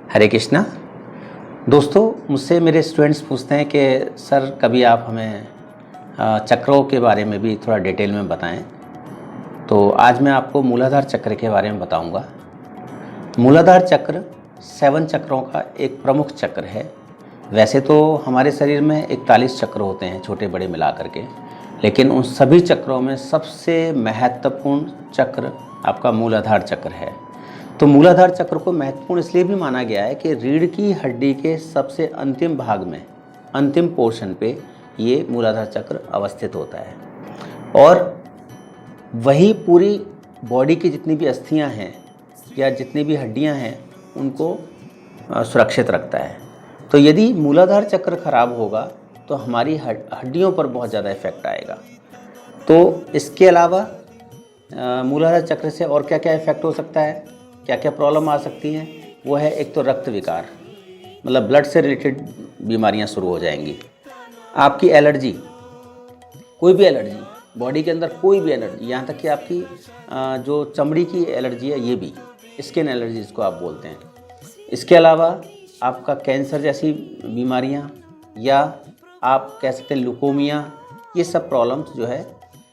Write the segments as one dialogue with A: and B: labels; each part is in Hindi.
A: हरे कृष्णा। दोस्तों, मुझसे मेरे स्टूडेंट्स पूछते हैं कि सर कभी आप हमें चक्रों के बारे में भी थोड़ा डिटेल में बताएं। तो आज मैं आपको मूलाधार चक्र के बारे में बताऊंगा। मूलाधार चक्र 7 चक्रों का एक प्रमुख चक्र है। वैसे तो हमारे शरीर में 41 चक्र होते हैं, छोटे बड़े मिला करके, लेकिन उन सभी चक्रों में सबसे महत्वपूर्ण चक्र आपका मूलाधार चक्र है। तो मूलाधार चक्र को महत्वपूर्ण इसलिए भी माना गया है कि रीढ़ की हड्डी के सबसे अंतिम भाग में, अंतिम पोर्शन पे ये मूलाधार चक्र अवस्थित होता है और वही पूरी बॉडी की जितनी भी अस्थियां हैं या जितनी भी हड्डियां हैं उनको सुरक्षित रखता है। तो यदि मूलाधार चक्र खराब होगा तो हमारी हड्डियों पर बहुत ज़्यादा इफेक्ट आएगा। तो इसके अलावा मूलाधार चक्र से और क्या क्या इफेक्ट हो सकता है, क्या क्या प्रॉब्लम आ सकती हैं, वो है एक तो रक्त विकार, मतलब ब्लड से रिलेटेड बीमारियां शुरू हो जाएंगी। आपकी एलर्जी, कोई भी एलर्जी, बॉडी के अंदर कोई भी एलर्जी, यहाँ तक कि आपकी जो चमड़ी की एलर्जी है, ये भी स्किन एलर्जी इसको आप बोलते हैं। इसके अलावा आपका कैंसर जैसी बीमारियाँ या आप कह सकते हैं लुकोमिया, ये सब प्रॉब्लम्स जो है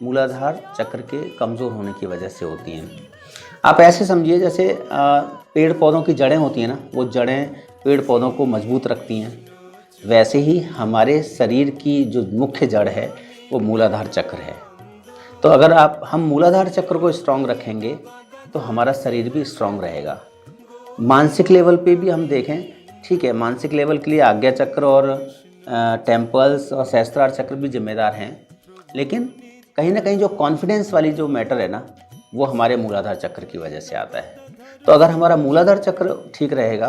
A: मूलाधार चक्र के कमज़ोर होने की वजह से होती हैं। आप ऐसे समझिए जैसे पेड़ पौधों की जड़ें होती हैं ना, वो जड़ें पेड़ पौधों को मजबूत रखती हैं, वैसे ही हमारे शरीर की जो मुख्य जड़ है वो मूलाधार चक्र है। तो अगर हम मूलाधार चक्र को स्ट्रांग रखेंगे तो हमारा शरीर भी स्ट्रांग रहेगा। मानसिक लेवल पे भी हम देखें, ठीक है, मानसिक लेवल के लिए आज्ञा चक्र और टेम्पल्स और सहस्त्रार चक्र भी जिम्मेदार हैं, लेकिन कहीं ना कहीं जो कॉन्फिडेंस वाली जो मैटर है ना, वो हमारे मूलाधार चक्र की वजह से आता है। तो अगर हमारा मूलाधार चक्र ठीक रहेगा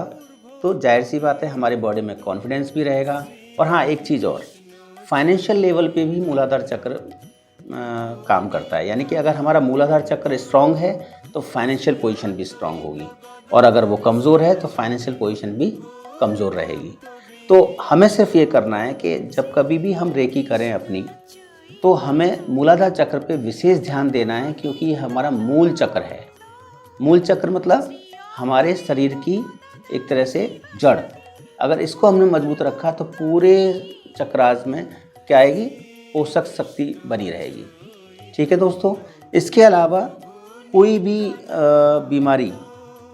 A: तो जाहिर सी बात है हमारी बॉडी में कॉन्फिडेंस भी रहेगा। और हाँ, एक चीज़ और, फाइनेंशियल लेवल पे भी मूलाधार चक्र काम करता है। यानी कि अगर हमारा मूलाधार चक्र स्ट्रांग है तो फाइनेंशियल पोजीशन भी स्ट्रांग होगी, और अगर वो कमज़ोर है तो फाइनेंशियल पोजीशन भी कमज़ोर रहेगी। तो हमें सिर्फ ये करना है कि जब कभी भी हम रेकी करें अपनी, तो हमें मूलाधार चक्र पे विशेष ध्यान देना है, क्योंकि ये हमारा मूल चक्र है। मूल चक्र मतलब हमारे शरीर की एक तरह से जड़। अगर इसको हमने मजबूत रखा तो पूरे चक्रास में क्या आएगी, पोषक शक्ति बनी रहेगी। ठीक है दोस्तों, इसके अलावा कोई भी बीमारी,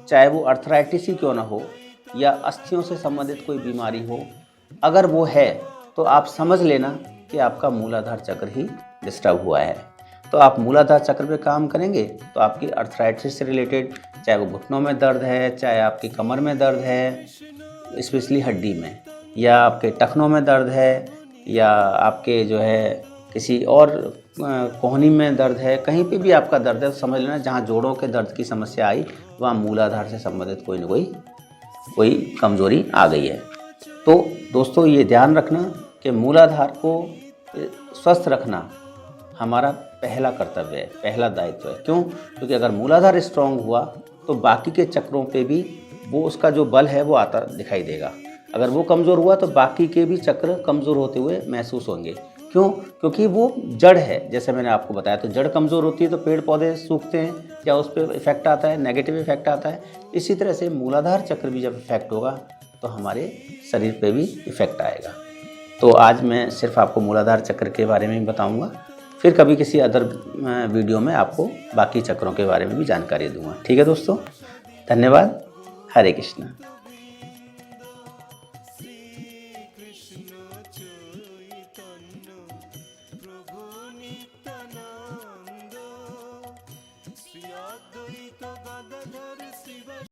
A: चाहे वो अर्थराइटिस ही क्यों ना हो या अस्थियों से संबंधित कोई बीमारी हो, अगर वो है तो आप समझ लेना कि आपका मूलाधार चक्र ही डिस्टर्ब हुआ है। तो आप मूलाधार चक्र पे काम करेंगे तो आपकी अर्थराइटिस से रिलेटेड, चाहे वो घुटनों में दर्द है, चाहे आपकी कमर में दर्द है, स्पेशली हड्डी में, या आपके टखनों में दर्द है, या आपके जो है किसी और कोहनी में दर्द है, कहीं पे भी आपका दर्द है, तो समझ लेना जहाँ जोड़ों के दर्द की समस्या आई वहाँ मूलाधार से संबंधित कोई न कोई कमज़ोरी आ गई है। तो दोस्तों, ये ध्यान रखना कि मूलाधार को स्वस्थ रखना हमारा पहला कर्तव्य है, पहला दायित्व है। क्यों? क्योंकि अगर मूलाधार स्ट्रांग हुआ तो बाकी के चक्रों पे भी वो उसका जो बल है वो आता दिखाई देगा। अगर वो कमज़ोर हुआ तो बाकी के भी चक्र कमज़ोर होते हुए महसूस होंगे। क्यों? क्योंकि वो जड़ है, जैसे मैंने आपको बताया। तो जड़ कमज़ोर होती है तो पेड़ पौधे सूखते हैं या उस पर इफेक्ट आता है, नेगेटिव इफेक्ट आता है। इसी तरह से मूलाधार चक्र भी जब इफेक्ट होगा तो हमारे शरीर पर भी इफेक्ट आएगा। तो आज मैं सिर्फ आपको मूलाधार चक्र के बारे में ही बताऊंगा, फिर कभी किसी अदर वीडियो में आपको बाकी चक्रों के बारे में भी जानकारी दूंगा। ठीक है दोस्तों, धन्यवाद। हरे कृष्णा।